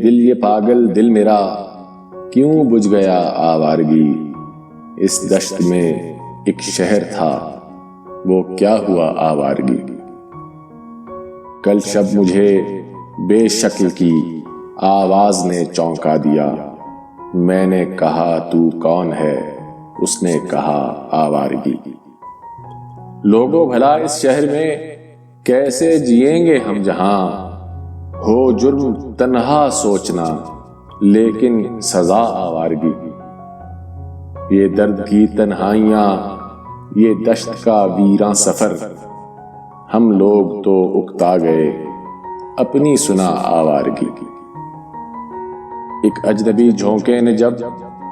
دل یہ پاگل دل میرا کیوں بجھ گیا آوارگی، اس دشت میں ایک شہر تھا وہ کیا ہوا آوارگی۔ کل شب مجھے بے شکل کی آواز نے چونکا دیا، میں نے کہا تو کون ہے، اس نے کہا آوارگی۔ لوگوں بھلا اس شہر میں کیسے جئیں گے ہم جہاں، ہو جرم تنہا سوچنا لیکن سزا آوارگی۔ یہ درد کی تنہائیاں، یہ دشت کا ویراں سفر، ہم لوگ تو اکتا گئے اپنی سنا آوارگی۔ ایک اجنبی جھونکے نے جب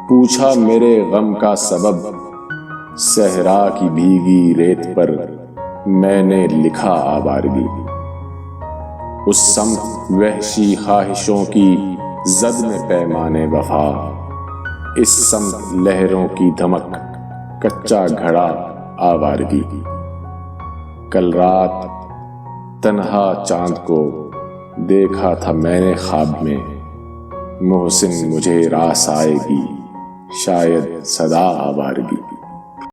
پوچھا میرے غم کا سبب، صحرا کی بھیگی ریت پر میں نے لکھا آوارگی۔ اس سمت وحشی خواہشوں کی زد میں پیمانے وفا، اس سمت لہروں کی دھمک کچا گھڑا آوارگی۔ کل رات تنہا چاند کو دیکھا تھا میں نے خواب میں، محسن مجھے راس آئے گی شاید صدا آوارگی۔